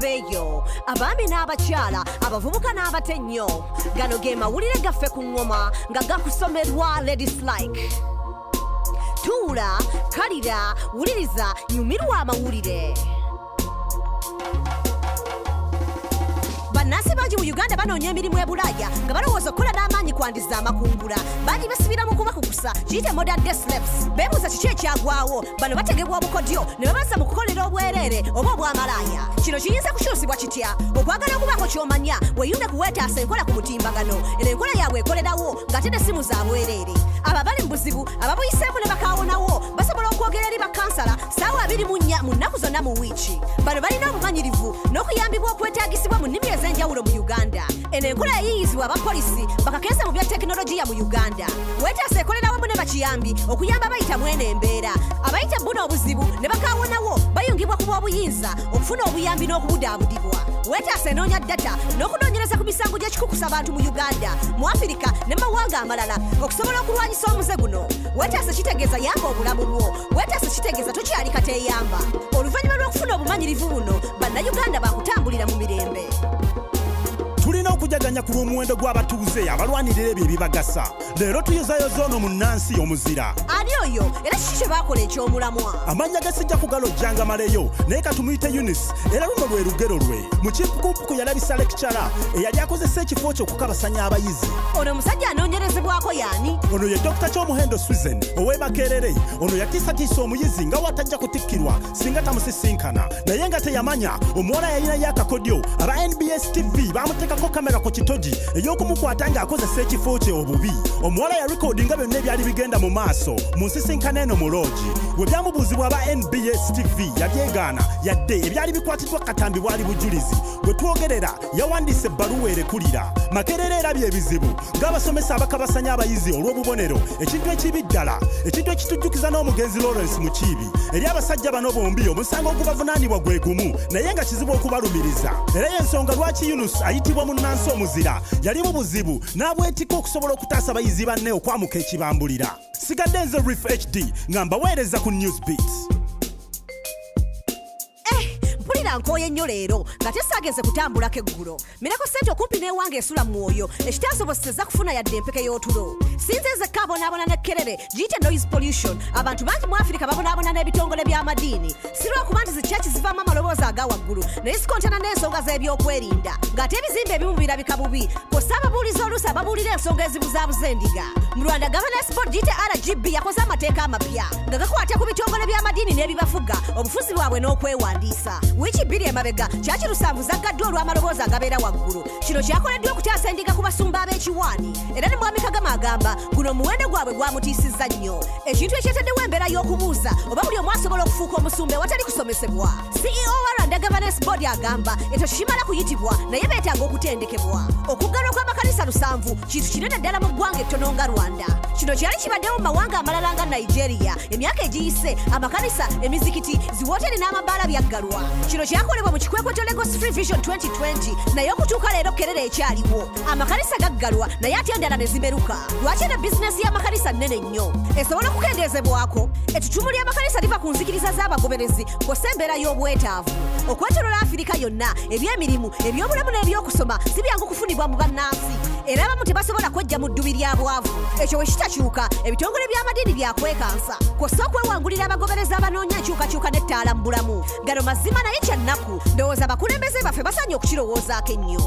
beeyo abaami n'abakyala abavubuka n'abatennyo gano ge mawulire gaffe ku ngoma nga gakusomerwa ladies like tuula kalira wuliriza nyumirwa amawulire. Bannansi bangi mu Uganda banoonya emirimu e Bulaaya nga balowooza okukola n'amaanyi kwandiza amakungula. Bangi basibira mu kubakukusa kiyite modern day slaves. Beebuuza kiki ekyagwawo, bano bategebwa obukodyo ne babaza mu kukolera obwereere oba obwamalaaya. Kino kiyinza kukyusibwa kitya? Okwagala okubaako ky'omanya weeyunde kuweetaasa enkola ku mutimbagano. Eno enkola yaabwe ekolerawo ng'ate n'essimu za bwereere. Abo abali mu buzibu ababuyiseemu ne bakaawonawo basobola okwogera eri bakansala ssaawa 24 mu nnaku zonna mu wiiki. Bano balina obumanyirivu n'okuyambibwa okwetaagisibwa mu nnimi ez'enjawulo mu Uganda. Eno enkola yayiyizibwa abapolisi bakakensa mu bya tekinologiya mu Uganda. Weetaasa ekolera wamu ne bakiyambi okuyamba abayita mwene embeera. Abayita buna obuzibu ne bakaawonawo bayungibwa ku bw'obuyinza okufuna obuyambi n'okubudaabudibwa. Weetaasa enoonya data n'okunoonyereza ku misango gy'ekikukusa abantu mu Uganda, mu Afirika ne mu mawanga amalala okusobola okulwanyisa omuze guno. Weetaasa kitegeeza yamba obulamu bwo. Weetaasa kitegeeza tokyali kateeyamba. Oluvannyuma lw'okufuna obumanyirivu buno, bannayuganda baakutambulira mu mirembe. Tulina okujaganya ku lw'omuwendo gw'abatuuze abalwanirira ebyo ebibagasa. Leero tuyozayoza ono munnansi omuzira. Ani oyo era kiki kye baakola ekyomulamwa? Amannya gasijja kugalojjanga maleyo naye katumuyite Eunice era luno lwe lugero lwe. Mu kipukupuku yalabisa lecturer eyali akozesa ekifo kyo okukabasanya abayizi. Ono omusajja anoonyerezebwako y'ani? Ono ye Dr. Kyomuhendo Susan ow'e Makerere. Ono yatiisatiisa omuyizi nga watajja kutikkirwa singa tamusisinkana naye nga teyamanya omuwala yalinayo akakodyo aba NBS TV bamuteekako kamera ku kitogi ey'okumukwata ng'akozesa ekifo kye obubi. Omuwala ya recordinga byonna ebyali bigenda mu maaso mu nsisinkano eno mu loogi. Bwe byamubuuzibwa aba NBS TV yabyegaana yadde ebyali bikwatiddwa katambi bwali bujulizi. Bwe twogerera yawandiise ebbaluwa erekulira. Makerere erabye ebizibu ng'abasomesa abakabasanya abayizi olw'obubonero ekintu ekibi ddala ekintu ekitujjukiza n'omugenzi Lawrence Mukiibi. Eri abasajja bano bombi omusango ogubavunaanibwa gwe gumu naye nga kizibu okubalumiriza. Era y'ensonga lwaki Eunice ayitibwa munnansi omuzira. Yali mu buzibu n'abwetikka okusobola okutaasa abayizi banne okwamuka ekibambulira. Sigadde nze Reef HD nga mbaweereza ku Newsbeats. Mpulira nkooye nnyo leero nga tesaageze kutambulako eggulo. Mirako ssente okumpi n'ewange esula mu mwoyo ekitaasoboseza kufuna yadde empeke y'otulo. Sinze nzekka abonaabona n'ekkerere giyite noise pollution. Abantu bangi mu Afirika babonaabona n'ebitongole by'amadiini. Si lwakuba nti zikyaki zivaamu amaloboozi aga waggulu naye sikontana n'ensonga z'ebyokwerinda ng'ate ebizimbe ebimu birabika bubi kw'ossa ababuulizi oluusi ababuulira ensonga ezibuzaabuza endiga. Mu Rwanda Governance Board giyite RGB yakoze amateeka amapya nga gakwata ku bitongole by'amadiini n'ebibafuga obufuzi bwabwe n'okwewandiisa. Wiiki 2 emabega kyaki 7 zaggaddwa olw'amaloboozi agabeera waggulu. Kino kyakoleddwa okutaasa endiga ku basumba ab'ekiwaani era ne Mwami Kagama agamba guno omuwendo gwabwe gwamutiisizza nnyo. Ekintu ekyetaddewo embeera y'okubuuza oba buli omu asobola okufuuka omusumba ewatali kusomesebwa. CEO wa Rwanda Governance Board agamba ekyo kimala kuyitibwa naye beetaaga okutendekebwa. Okuggalwa kw'amakanisa 7 kintu kinene ddala mu ggwanga ettono nga Rwanda. Kino kyali kibaddewo mu mawanga amalala nga Nigeria. Emyaka egiyise amakanisa, emizikiti, ziwooteri n'amabaala byaggalwa. Kino kyakolebwa mu kikwekweto Lagos Free Vision 2020 naye okutuuka leero Kerere ekyaliwo. Amakanisa gaggalwa naye ate endala ne zimeruka. Lwaki eno bizinesi y'amakanisa nnene nnyo esobola okukendeezebwako? Ettutumu ly'amakanisa liva ku nzikiriza z'abagoberezi kw'ossa embeera y'obwetaavu. Okwetoolola Afirika yonna eby'emirimu, eby'obulamu n'ebyokusoma si byangu kufunibwa mu bannansi era abamu tebasobola kwejja mu ddubi lya bwavu. Ekyo bwe kitakyuka ebitongole by'amadiini byakwekansa kw'ossa okwewangulira abagoberezi abanoonya enkyukakyuka n'ettaala mu bulamu. Gano mazima naye kyannaku ndowooza abakulembeze baffe basaanye okukirowoozaako ennyo.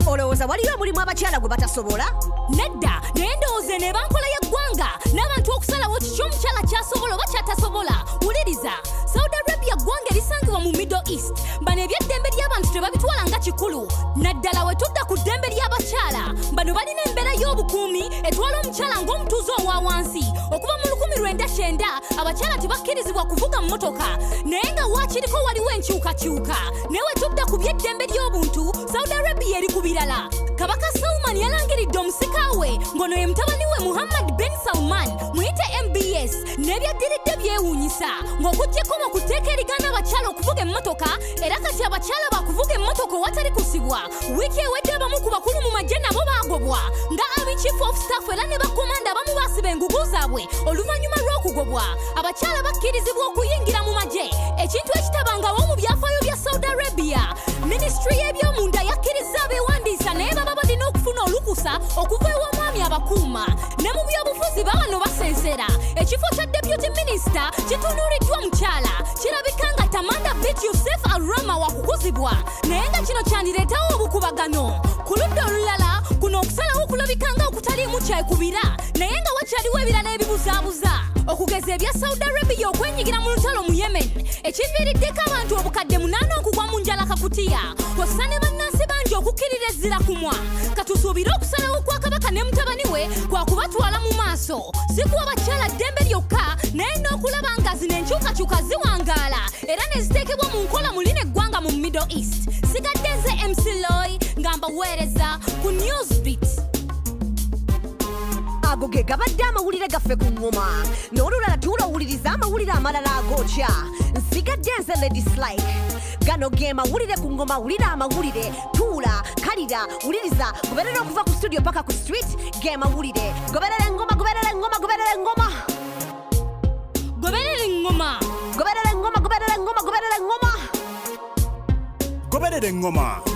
Olowooza waliyo omulimu abakyala gwe batasobola? Nedda, naye ndowooza eno eba nkola y'eggwanga n'abantu okusalawo kiki omukyala ky'asobola oba ky'atasobola. Wuliriza, Saudi Arabia ggwanga erisangibwa mu Middle East. Bano ebyeddembe ly'abantu tebabitwala nga kikulu. Naddala we tudda ku ddembe ly'abakyala. Bano balina embeera y'obukuumi etwala omukyala ng'omutuuze owa wansi. Okuva mu 1990 abakyala tebakkirizibwa kuvuga mmotoka naye nga waakiriko waliwo enkyukakyuka. Naye we tudda ku byeddembe ly'obuntu Saudi Arabia eri ku birala. Kabaka Salman yalangiridde omusika we ng'ono ye mutabani we Muhammad bin Salman muyite MBS n'ebyaddiridde byewuunyisa ng'okuggyeko mu kuteeka erigaana abakyala okuvuga emmotoka era kati abakyala bakuvuga emmotoka owatali kusibwa. wiiki ewedde abamu ku bakulu mu magye nabo baagobwa nga Army Chief of Staff era ne bakomanda abamu baasiba engugu zaabwe oluvannyuma lw'okugobwa. Abakyala bakkirizibwa okuyingira mu magye, ekintu ekitabangawo mu byafaayo bya Saudi Arabia. Minisitule y'ebyomunda yakkiriza abeewandiisa naye baba balina okufuna olukusa okuva ew'omwami abakuuma. Ne mu byobufuzi babano basensera ekifo kya Deputy Minister kitunuuliddwa mukyala. Kirabika nga Tamanda Bint Yusuf Al-Rama wakukuzibwa naye nga kino kyandireetawo obukubagano. Ku ludda olulala kuno okusalawo kulabika nga okutaliimu kyekubira naye nga wakyaliwo ebirala ebibuzaabuza okugeza ebya Saudi Arabia okwenyigira mu lutalo mu Yemen ekiviiriddeko abantu obukadde 8 okugwa mu njala kakutiya kw'ossa ne bannansi bangi okukkirira ezzira kumwa. Katusuubire okusalawo kwa kabaka ne mutabani we kwa kubatwala mu maaso si kuwa bakyala ddembe lyokka naye n'okulaba nga zino enkyukakyuka ziwangaala era ne ziteekebwa mu nkola mu lino eggwanga mu Middle East. Sigadde nze MC Loy nga mbaweereza ku Newsbeat. ago ge gabadde amawulire gaffe ku ngoma n'olulala tuulowuliriza amawulire amalala agookya. Nsigadde nze Lady Slike, gano ge mawulire ku ngoma. Wulira amawulire, tuula kalira wuliriza, goberera okuva ku studio paka ku street. Ge mawulire, goberera engoma, goberera engoma, goberera engoma, Goberera engoma, goberera engoma, goberera engoma, goberera engoma, goberera engoma.